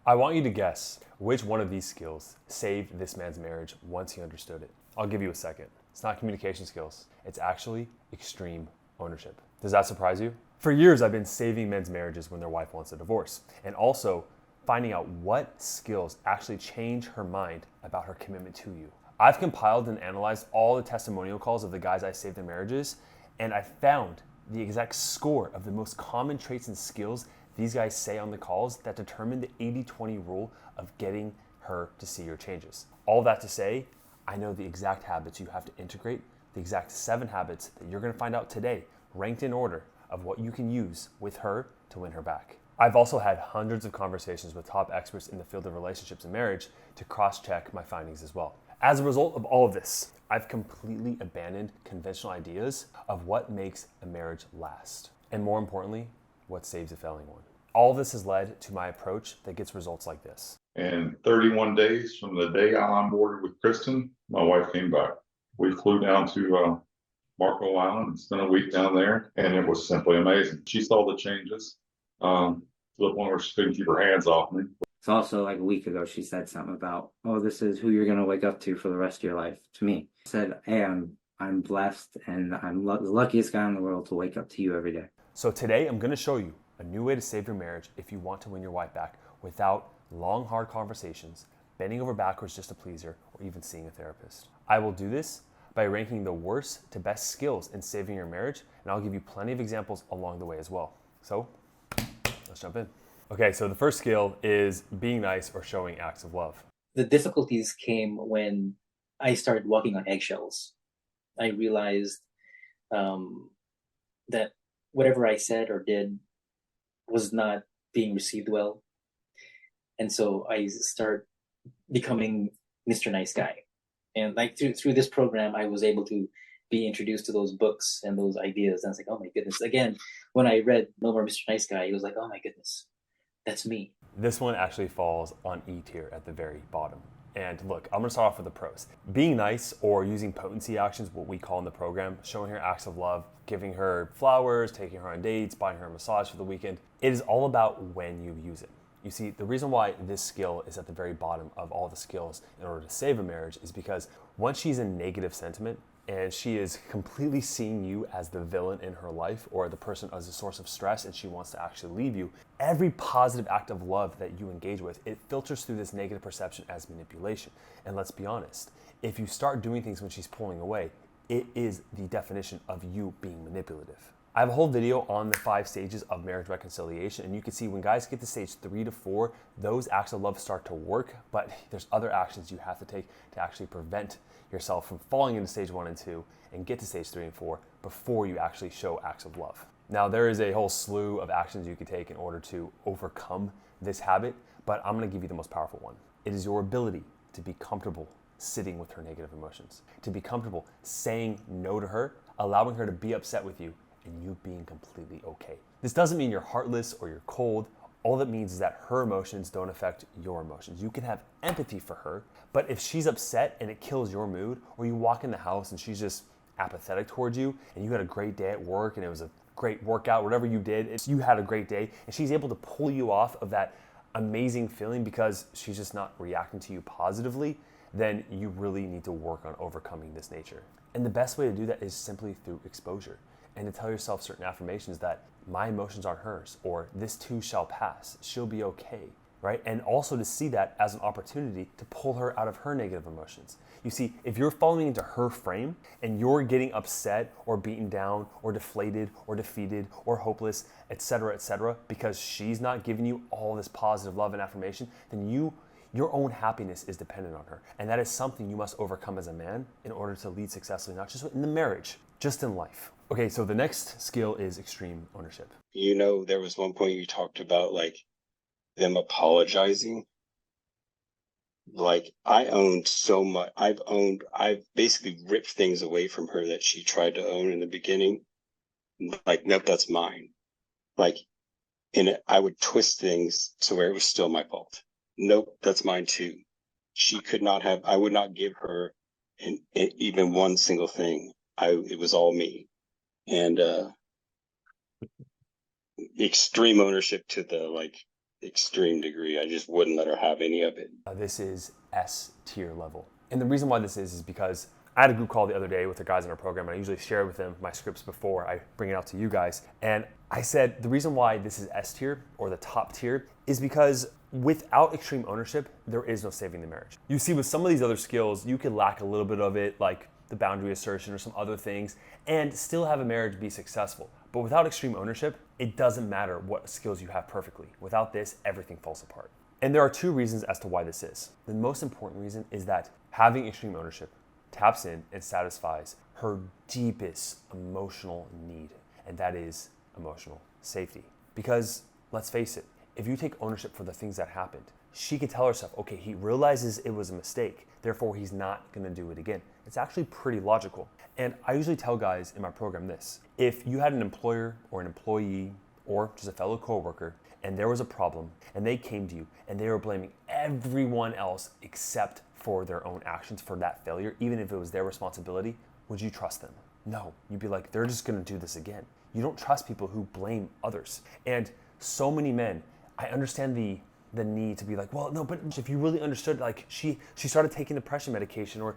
I want you to guess which one of these skills saved this man's marriage once he understood it. I'll give you a second. It's not communication skills. It's actually extreme ownership. Does that surprise you? For years, I've been saving men's marriages when their wife wants a divorce, and also finding out what skills actually change her mind about her commitment to you. I've compiled and analyzed all the testimonial calls of the guys I saved their marriages, and I found the exact score of the most common traits and skills these guys say on the calls that determine the 80-20 rule of getting her to see your changes. All that to say, I know the exact habits you have to integrate, the exact 7 habits that you're gonna find out today, ranked in order of what you can use with her to win her back. I've also had hundreds of conversations with top experts in the field of relationships and marriage to cross-check my findings as well. As a result of all of this, I've completely abandoned conventional ideas of what makes a marriage last. And more importantly, what saves a failing one. All this has led to my approach that gets results like this. And 31 days from the day I onboarded with Kristen, my wife came back. We flew down to Marco Island and spent a week down there, and it was simply amazing. She saw the changes. To the point where she couldn't keep her hands off me. It's also like a week ago, she said something about, oh, this is who you're going to wake up to for the rest of your life, to me. I said, hey, I'm blessed, and I'm the luckiest guy in the world to wake up to you every day. So today I'm going to show you a new way to save your marriage if you want to win your wife back without long, hard conversations, bending over backwards just to please her, or even seeing a therapist. I will do this by ranking the worst to best skills in saving your marriage, and I'll give you plenty of examples along the way as well. So let's jump in. Okay, so the first skill is being nice or showing acts of love. The difficulties came when I started walking on eggshells. I realized that whatever I said or did was not being received well. And so I start becoming Mr. Nice Guy. And like through this program, I was able to be introduced to those books and those ideas. And I was like, oh my goodness. Again, when I read No More Mr. Nice Guy, it was like, oh my goodness, that's me. This one actually falls on E tier at the very bottom. And look, I'm gonna start off with the pros. Being nice or using potency actions, what we call in the program, showing her acts of love, giving her flowers, taking her on dates, buying her a massage for the weekend. It is all about when you use it. You see, the reason why this skill is at the very bottom of all the skills in order to save a marriage is because once she's in negative sentiment and she is completely seeing you as the villain in her life or the person as a source of stress and she wants to actually leave you, every positive act of love that you engage with, it filters through this negative perception as manipulation. And let's be honest, if you start doing things when she's pulling away, it is the definition of you being manipulative. I have a whole video on the 5 stages of marriage reconciliation, and you can see when guys get to stage 3 to 4, those acts of love start to work, but there's other actions you have to take to actually prevent yourself from falling into stage 1 and 2 and get to stage 3 and 4 before you actually show acts of love. Now, there is a whole slew of actions you can take in order to overcome this habit, but I'm gonna give you the most powerful one. It is your ability to be comfortable sitting with her negative emotions, to be comfortable saying no to her, allowing her to be upset with you, and you being completely okay. This doesn't mean you're heartless or you're cold. All that means is that her emotions don't affect your emotions. You can have empathy for her, but if she's upset and it kills your mood, or you walk in the house and she's just apathetic towards you, and you had a great day at work and it was a great workout, whatever you did, you had a great day, and she's able to pull you off of that amazing feeling because she's just not reacting to you positively, then you really need to work on overcoming this nature. And the best way to do that is simply through exposure. And to tell yourself certain affirmations that my emotions aren't hers, or this too shall pass, she'll be okay, right? And also to see that as an opportunity to pull her out of her negative emotions. You see, if you're falling into her frame and you're getting upset or beaten down or deflated or defeated or hopeless, etc., because she's not giving you all this positive love and affirmation, then your own happiness is dependent on her. And that is something you must overcome as a man in order to lead successfully, not just in the marriage, just in life. Okay, so the next skill is extreme ownership. You know, there was one point you talked about like them apologizing. Like I owned so much. I've basically ripped things away from her that she tried to own in the beginning. Like, nope, that's mine. Like, I would twist things to where it was still my fault. Nope, that's mine too. I would not give her even one single thing. It was all me. And extreme ownership to the like extreme degree. I just wouldn't let her have any of it. This is S tier level. And the reason why this is because I had a group call the other day with the guys in our program, and I usually share with them my scripts before I bring it out to you guys. And I said the reason why this is S tier or the top tier is because without extreme ownership, there is no saving the marriage. You see, with some of these other skills, you could lack a little bit of it, like the boundary assertion or some other things, and still have a marriage be successful. But without extreme ownership, it doesn't matter what skills you have perfectly. Without this, everything falls apart. And there are two reasons as to why this is. The most important reason is that having extreme ownership taps in and satisfies her deepest emotional need, and that is emotional safety. Because let's face it, if you take ownership for the things that happened, she can tell herself, okay, he realizes it was a mistake, therefore he's not gonna do it again. It's actually pretty logical. And I usually tell guys in my program this: if you had an employer or an employee or just a fellow coworker and there was a problem and they came to you and they were blaming everyone else except for their own actions for that failure, even if it was their responsibility, would you trust them? No. You'd be like, they're just gonna do this again. You don't trust people who blame others. And so many men, I understand the need to be like, well, no, but if you really understood, like she started taking depression medication, or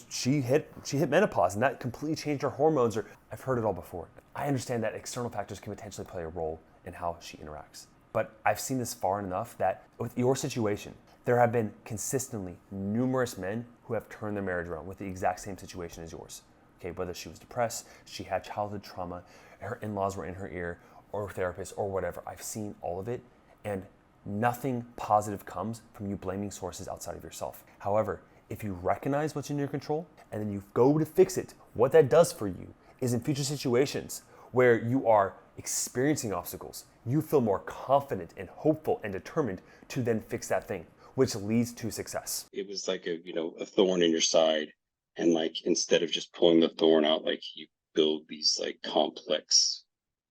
she hit menopause and that completely changed her hormones, or I've heard it all before. I understand that external factors can potentially play a role in how she interacts. But I've seen this far enough that with your situation, there have been consistently numerous men who have turned their marriage around with the exact same situation as yours. Okay, whether she was depressed, she had childhood trauma, her in-laws were in her ear, or therapist, or whatever. I've seen all of it, and nothing positive comes from you blaming sources outside of yourself. However, if you recognize what's in your control and then you go to fix it, what that does for you is in future situations where you are experiencing obstacles, you feel more confident and hopeful and determined to then fix that thing, which leads to success. It was like a thorn in your side, and like instead of just pulling the thorn out, like you build these like complex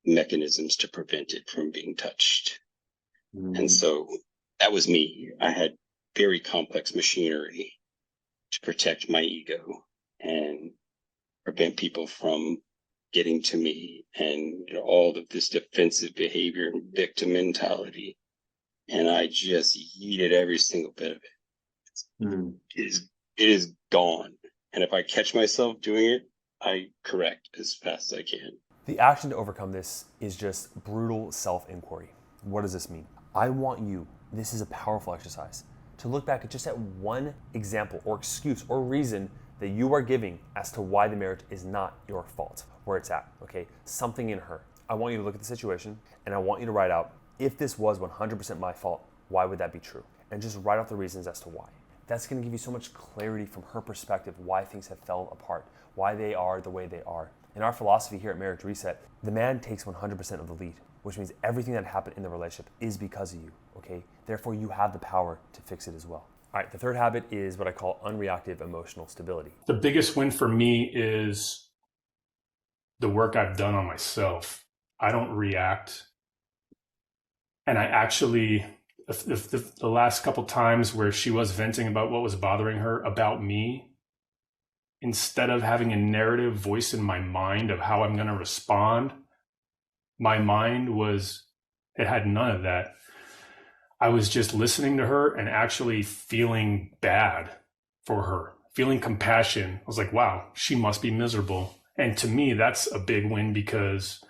mechanisms to prevent it from being touched. And so that was me. I had very complex machinery to protect my ego and prevent people from getting to me, and all of this defensive behavior and victim mentality. And I just yeeted every single bit of it. It is gone. And if I catch myself doing it, I correct as fast as I can. The action to overcome this is just brutal self-inquiry. What does this mean? I want you, this is a powerful exercise, to look back just at one example or excuse or reason that you are giving as to why the marriage is not your fault, where it's at, okay? Something in her. I want you to look at the situation, and I want you to write out, if this was 100% my fault, why would that be true? And just write out the reasons as to why. That's gonna give you so much clarity from her perspective, why things have fell apart, why they are the way they are. In our philosophy here at Marriage Reset, the man takes 100% of the lead, which means everything that happened in the relationship is because of you, okay? Therefore, you have the power to fix it as well. All right, the third habit is what I call unreactive emotional stability. The biggest win for me is the work I've done on myself. I don't react. And I actually, the last couple times where she was venting about what was bothering her about me, instead of having a narrative voice in my mind of how I'm going to respond, my mind it had none of that. I was just listening to her and actually feeling bad for her, feeling compassion. I was like, wow, she must be miserable. And to me, that's a big win, because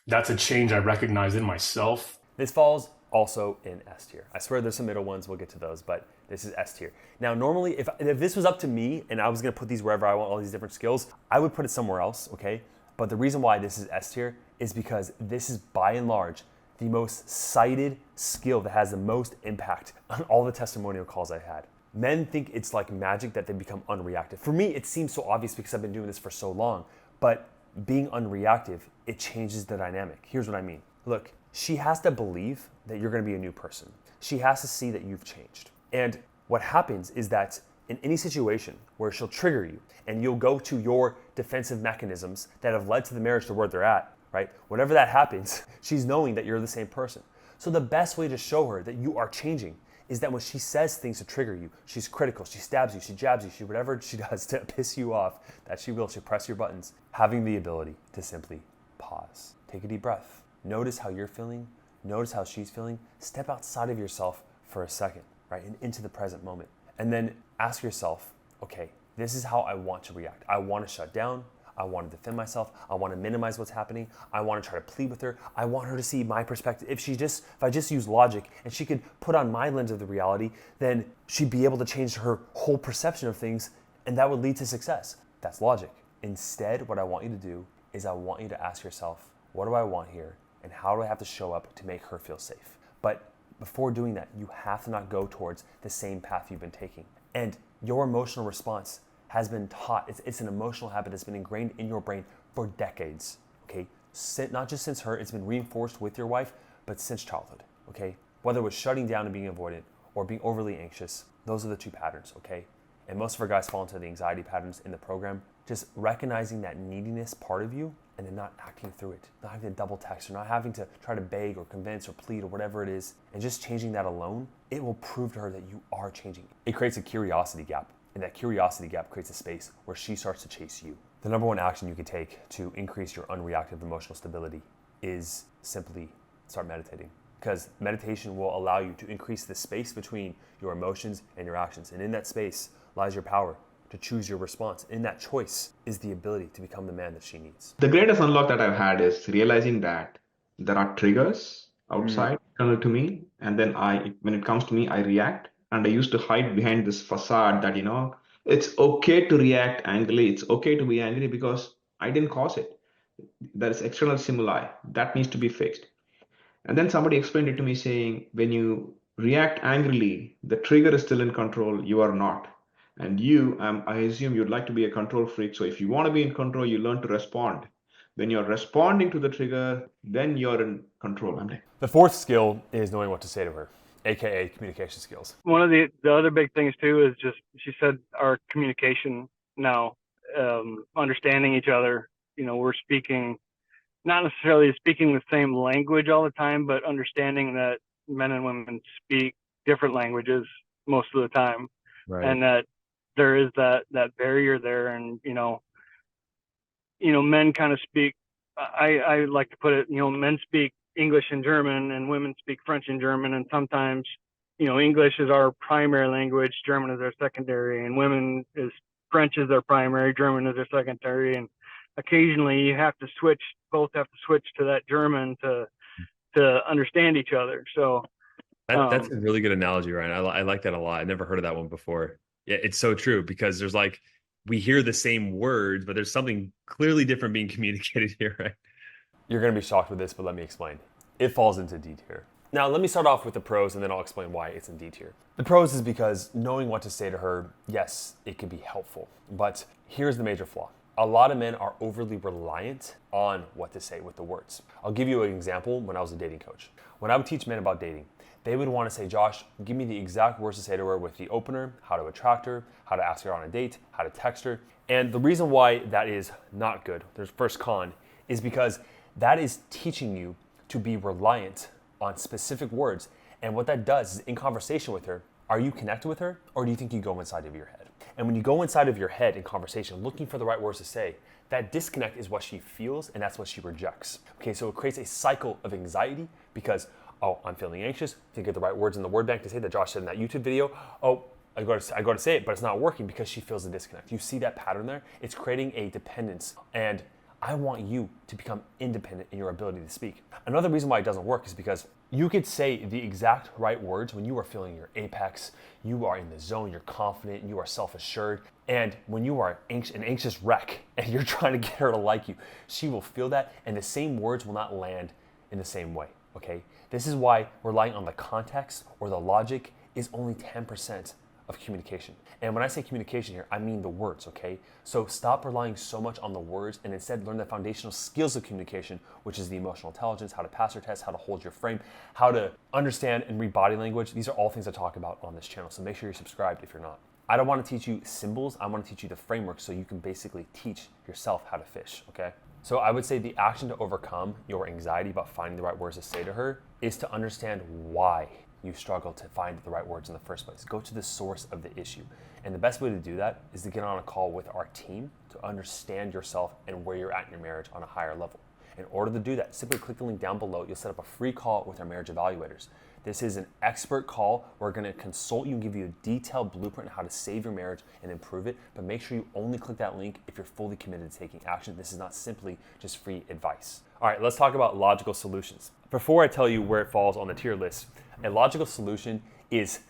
that's a change I recognize in myself. This falls also in S tier. I swear there's some middle ones, we'll get to those, but this is S tier. Now, normally, if this was up to me and I was gonna put these wherever I want, all these different skills, I would put it somewhere else, okay? But the reason why this is S tier is because this is, by and large, the most cited skill that has the most impact on all the testimonial calls I had. Men think it's like magic that they become unreactive. For me, it seems so obvious because I've been doing this for so long, but being unreactive, it changes the dynamic. Here's what I mean. Look, she has to believe that you're gonna be a new person. She has to see that you've changed. And what happens is that in any situation where she'll trigger you and you'll go to your defensive mechanisms that have led to the marriage to where they're at, right? Whenever that happens, she's knowing that you're the same person. So the best way to show her that you are changing is that when she says things to trigger you, she's critical, she stabs you, she jabs you, she whatever she does to piss you off, that she will, she'll press your buttons. Having the ability to simply pause, take a deep breath, notice how you're feeling, notice how she's feeling, step outside of yourself for a second, right? And into the present moment. And then ask yourself, okay, this is how I want to react. I want to shut down. I want to defend myself. I want to minimize what's happening. I want to try to plead with her. I want her to see my perspective. If I just use logic and she could put on my lens of the reality, then she'd be able to change her whole perception of things, and that would lead to success. That's logic. Instead, what I want you to do is I want you to ask yourself, what do I want here? And how do I have to show up to make her feel safe? But before doing that, you have to not go towards the same path you've been taking. And your emotional response has been taught. It's an emotional habit that's been ingrained in your brain for decades, okay? Not just since her, it's been reinforced with your wife, but since childhood, okay? Whether it was shutting down and being avoidant or being overly anxious, those are the two patterns, okay? And most of our guys fall into the anxiety patterns in the program. Just recognizing that neediness part of you and then not acting through it, not having to double text or not having to try to beg or convince or plead or whatever it is, and just changing that alone, it will prove to her that you are changing. It creates a curiosity gap. And that curiosity gap creates a space where she starts to chase you. The number one action you can take to increase your unreactive emotional stability is simply start meditating. Because meditation will allow you to increase the space between your emotions and your actions. And in that space lies your power to choose your response. In that choice is the ability to become the man that she needs. The greatest unlock that I've had is realizing that there are triggers outside external to me, and then when it comes to me, I react. And I used to hide behind this facade that, it's okay to react angrily. It's okay to be angry because I didn't cause it. There is external stimuli that needs to be fixed. And then somebody explained it to me saying, when you react angrily, the trigger is still in control. You are not. And I assume you'd like to be a control freak. So if you want to be in control, you learn to respond. When you're responding to the trigger, then you're in control. The fourth skill is knowing what to say to her, AKA communication skills. One of the other big things too is just, she said, our communication now, understanding each other. We're speaking, not necessarily speaking the same language all the time, but understanding that men and women speak different languages most of the time. Right. And that there is that barrier there. And, men kind of speak, I like to put it, men speak English and German, and women speak French and German. And sometimes, English is our primary language, German is our secondary, and French is their primary, German is their secondary. And occasionally you both have to switch to that German to understand each other. So that's a really good analogy, Ryan. I like that a lot. I never heard of that one before. Yeah, it's so true, because there's we hear the same words, but there's something clearly different being communicated here, right? You're going to be shocked with this, but let me explain. It falls into D tier. Now, let me start off with the pros, and then I'll explain why it's in D tier. The pros is because knowing what to say to her, yes, it can be helpful. But here's the major flaw. A lot of men are overly reliant on what to say with the words. I'll give you an example when I was a dating coach. When I would teach men about dating, they would want to say, Josh, give me the exact words to say to her with the opener, how to attract her, how to ask her on a date, how to text her. And the reason why that is not good, there's first con, is because that is teaching you to be reliant on specific words. And what that does is, in conversation with her, are you connected with her, or do you think you go inside of your head? And when you go inside of your head in conversation, looking for the right words to say, that disconnect is what she feels, and that's what she rejects. Okay, so it creates a cycle of anxiety because, oh, I'm feeling anxious, think of the right words in the word bank to say that Josh said in that YouTube video. Oh, I go to say it, but it's not working because she feels the disconnect. You see that pattern there? It's creating a dependence. And I want you to become independent in your ability to speak. Another reason why it doesn't work is because you could say the exact right words when you are feeling your apex, you are in the zone, you're confident, you are self-assured. And when you are an anxious wreck and you're trying to get her to like you, she will feel that, and the same words will not land in the same way, okay? This is why relying on the context or the logic is only 10% of communication. And when I say communication here, I mean the words, okay? So stop relying so much on the words and instead learn the foundational skills of communication, which is the emotional intelligence, how to pass your test, how to hold your frame, how to understand and read body language. These are all things I talk about on this channel, so make sure you're subscribed if you're not. I don't want to teach you symbols, I want to teach you the framework so you can basically teach yourself how to fish, okay? So I would say the action to overcome your anxiety about finding the right words to say to her is to understand why you struggle to find the right words in the first place. Go to the source of the issue. And the best way to do that is to get on a call with our team to understand yourself and where you're at in your marriage on a higher level. In order to do that, simply click the link down below. You'll set up a free call with our marriage evaluators. This is an expert call. We're going to consult you and give you a detailed blueprint on how to save your marriage and improve it. But make sure you only click that link if you're fully committed to taking action. This is not simply just free advice. All right, let's talk about logical solutions. Before I tell you where it falls on the tier list, a logical solution is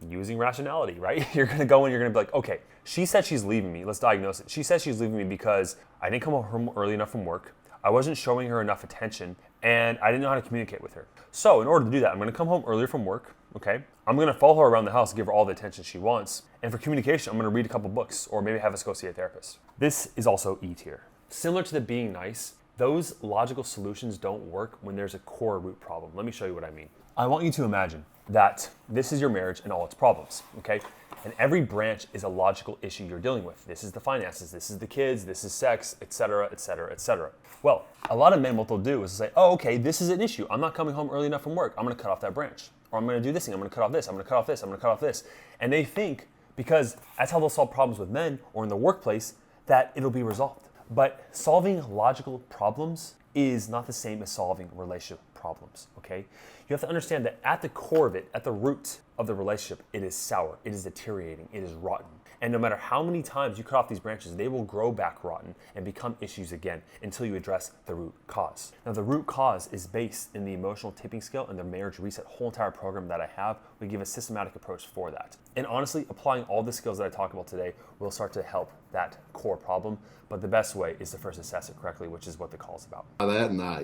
using rationality, right? You're going to go and you're going to be like, okay, she said she's leaving me. Let's diagnose it. She says she's leaving me because I didn't come home early enough from work. I wasn't showing her enough attention, and I didn't know how to communicate with her. So in order to do that, I'm going to come home earlier from work, okay? I'm going to follow her around the house, give her all the attention she wants. And for communication, I'm going to read a couple books or maybe have us go see a therapist. This is also E tier. Similar to the being nice, those logical solutions don't work when there's a core root problem. Let me show you what I mean. I want you to imagine that this is your marriage and all its problems, okay? And every branch is a logical issue you're dealing with. This is the finances, this is the kids, this is sex, etc., etc., etc. Well, a lot of men, what they'll do is say, oh, okay, this is an issue. I'm not coming home early enough from work. I'm going to cut off that branch. Or I'm going to do this thing. I'm going to cut off this. I'm going to cut off this. I'm going to cut off this. And they think, because that's how they'll solve problems with men or in the workplace, that it'll be resolved. But solving logical problems is not the same as solving relationship problems, okay? You have to understand that at the core of it, at the root of the relationship, it is sour, it is deteriorating, it is rotten. And no matter how many times you cut off these branches, they will grow back rotten and become issues again until you address the root cause. Now, the root cause is based in the emotional tipping scale and the marriage reset whole entire program that I have. We give a systematic approach for that. And honestly, applying all the skills that I talk about today will start to help that core problem. But the best way is to first assess it correctly, which is what the call is about. That and I,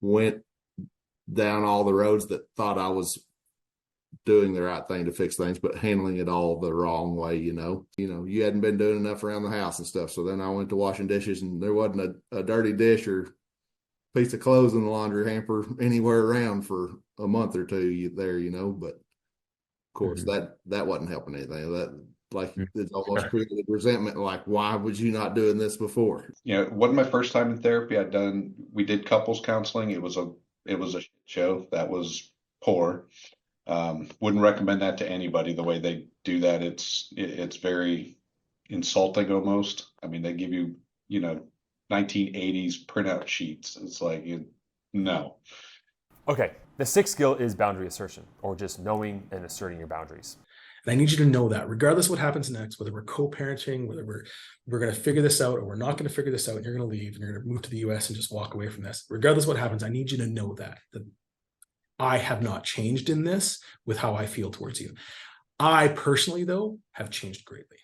went down all the roads that thought I was doing the right thing to fix things, but handling it all the wrong way, you hadn't been doing enough around the house and stuff. So then I went to washing dishes and there wasn't a dirty dish or piece of clothes in the laundry hamper anywhere around for a month or two there, but of course that wasn't helping anything. That it almost created resentment. Like, why was you not doing this before? It wasn't my first time in therapy. We did couples counseling. It was a shit show. That was poor. Wouldn't recommend that to anybody. The way they do that, it's very insulting almost. I mean, they give you 1980s printout sheets. It's like, no. Okay, the sixth skill is boundary assertion, or just knowing and asserting your boundaries. And I need you to know that regardless of what happens next, whether we're co-parenting, whether we're going to figure this out or we're not going to figure this out, and you're going to leave and you're going to move to the US and just walk away from this, regardless of what happens, I need you to know that I have not changed in this with how I feel towards you. I personally, though, have changed greatly.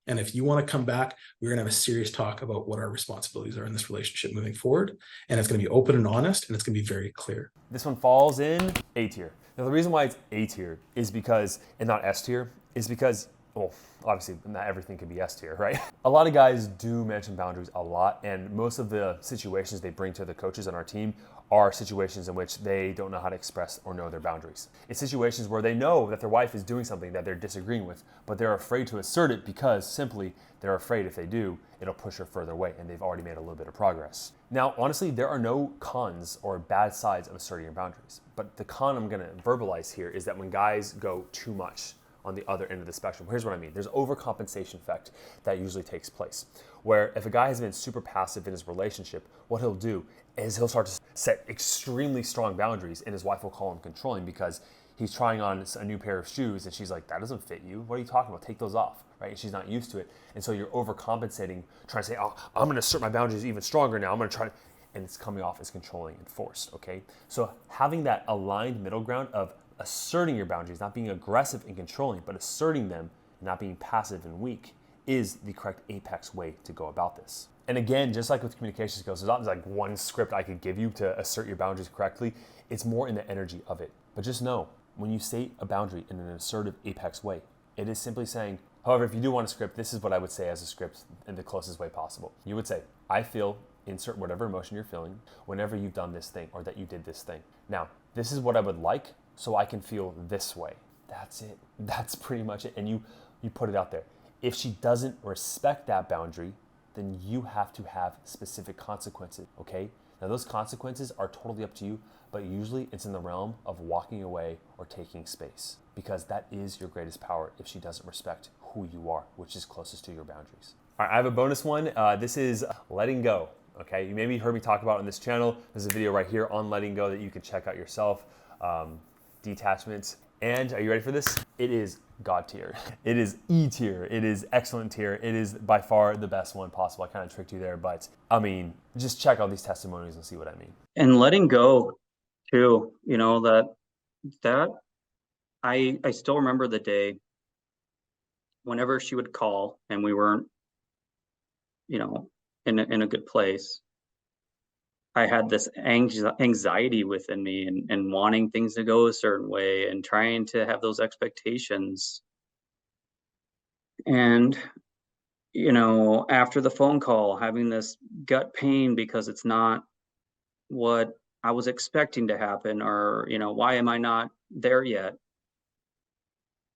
And if you want to come back, we're going to have a serious talk about what our responsibilities are in this relationship moving forward. And it's going to be open and honest, and it's going to be very clear. This one falls in A tier. Now, the reason why it's A tier is because, and not S tier, is because, well, obviously not everything can be S tier, right? A lot of guys do mention boundaries a lot, and most of the situations they bring to the coaches on our team are situations in which they don't know how to express or know their boundaries. It's situations where they know that their wife is doing something that they're disagreeing with, but they're afraid to assert it because simply they're afraid if they do, it'll push her further away, and they've already made a little bit of progress. Now, honestly, there are no cons or bad sides of asserting your boundaries, but the con I'm gonna verbalize here is that when guys go too much on the other end of the spectrum, here's what I mean. There's overcompensation effect that usually takes place, where if a guy has been super passive in his relationship, what he'll do is he'll start to set extremely strong boundaries, and his wife will call him controlling because he's trying on a new pair of shoes and she's like, that doesn't fit you. What are you talking about? Take those off, right? And she's not used to it. And so you're overcompensating, trying to say, oh, I'm going to assert my boundaries even stronger now. I'm going to try, and it's coming off as controlling and forced, okay? So having that aligned middle ground of asserting your boundaries, not being aggressive and controlling, but asserting them, not being passive and weak, is the correct apex way to go about this. And again, just like with communication skills, there's not like one script I could give you to assert your boundaries correctly. It's more in the energy of it. But just know, when you state a boundary in an assertive apex way, it is simply saying, however, if you do want a script, this is what I would say as a script in the closest way possible. You would say, I feel, insert whatever emotion you're feeling whenever you've done this thing or that you did this thing. Now, this is what I would like so I can feel this way. That's it. That's pretty much it. And you put it out there. If she doesn't respect that boundary, then you have to have specific consequences, okay? Now those consequences are totally up to you, but usually it's in the realm of walking away or taking space, because that is your greatest power if she doesn't respect who you are, which is closest to your boundaries. All right, I have a bonus one. This is letting go. okay? You maybe heard me talk about it on this channel. There's a video right here on letting go that you can check out yourself. Detachments. And are you ready for this? It is God tier. It is E tier. It is excellent tier. It is by far the best one possible. I kind of tricked you there, but I mean, just check out these testimonies and see what I mean. And letting go too, you know, that I still remember the day whenever she would call and we weren't, you know, in a good place. I had this anxiety within me and wanting things to go a certain way and trying to have those expectations. And, you know, after the phone call, having this gut pain because it's not what I was expecting to happen, or, you know, why am I not there yet?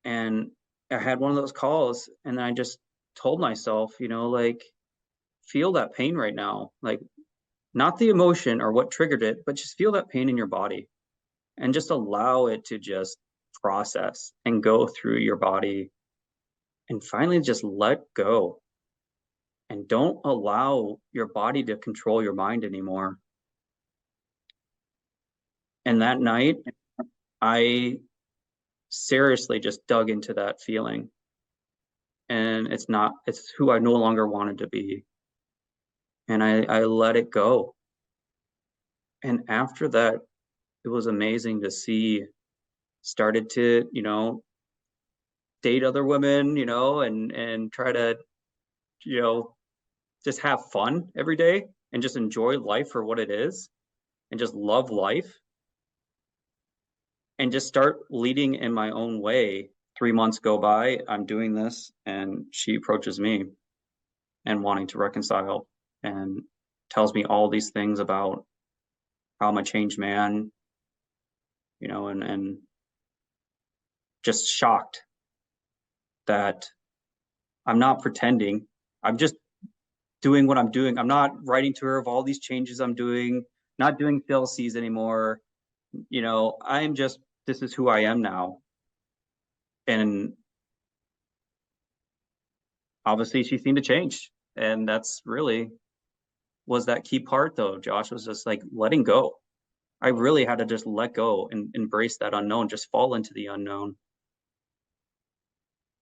And I had one of those calls and I just told myself, you know, like, feel that pain right now. Like, not the emotion or what triggered it, but just feel that pain in your body and just allow it to just process and go through your body and finally just let go. And don't allow your body to control your mind anymore. And that night, I seriously just dug into that feeling. And it's who I no longer wanted to be. And I let it go. And after that, it was amazing to see, started to, you know, date other women, you know, and try to, you know, just have fun every day and just enjoy life for what it is and just love life and just start leading in my own way. 3 months go by, I'm doing this, and she approaches me and wanting to reconcile and tells me all these things about how I'm a changed man, you know, and just shocked that I'm not pretending. I'm just doing what I'm doing. I'm not writing to her of all these changes I'm doing, not doing Philsees anymore. You know, this is who I am now. And obviously she seemed to change. And that's really was that key part though. Josh, was just like letting go. I really had to just let go and embrace that unknown, just fall into the unknown.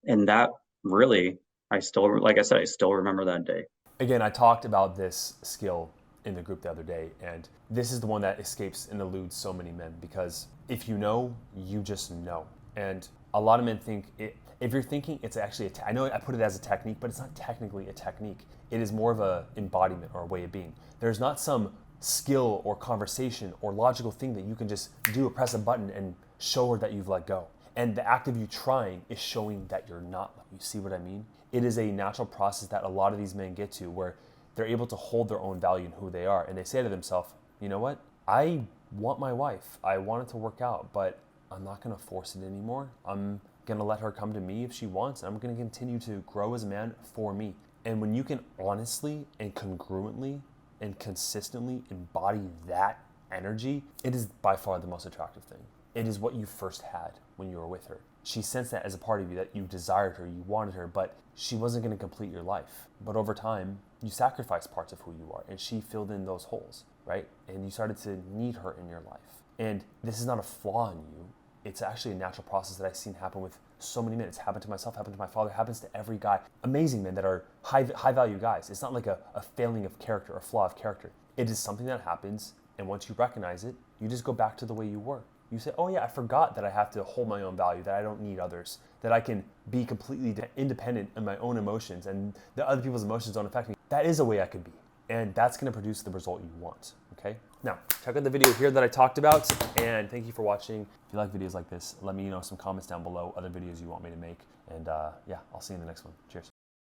And that really, like I said, I still remember that day. Again, I talked about this skill in the group the other day, and this is the one that escapes and eludes so many men, because if you know, you just know. And a lot of men think if you're thinking it's actually I know I put it as a technique, but it's not technically a technique. It is more of a embodiment or a way of being. There's not some skill or conversation or logical thing that you can just do or press a button and show her that you've let go. And the act of you trying is showing that you're not. You see what I mean? It is a natural process that a lot of these men get to, where they're able to hold their own value in who they are. And they say to themselves, you know what? I want my wife. I want it to work out, but I'm not going to force it anymore. I'm going to let her come to me if she wants. I'm going to continue to grow as a man for me. And when you can honestly and congruently and consistently embody that energy, it is by far the most attractive thing. It is what you first had when you were with her. She sensed that as a part of you, that you desired her, you wanted her, but she wasn't going to complete your life. But over time, you sacrificed parts of who you are, and she filled in those holes, right? And you started to need her in your life. And this is not a flaw in you. It's actually a natural process that I've seen happen with so many men. It's happened to myself, happened to my father, happens to every guy. Amazing men that are high value guys. It's not like a failing of character, a flaw of character. It is something that happens, and once you recognize it, you just go back to the way you were. You say, oh yeah, I forgot that I have to hold my own value, that I don't need others, that I can be completely independent in my own emotions, and that other people's emotions don't affect me. That is a way I could be. And that's gonna produce the result you want, okay? Now, check out the video here that I talked about, and thank you for watching. If you like videos like this, let me know some comments down below, other videos you want me to make, and yeah, I'll see you in the next one. Cheers.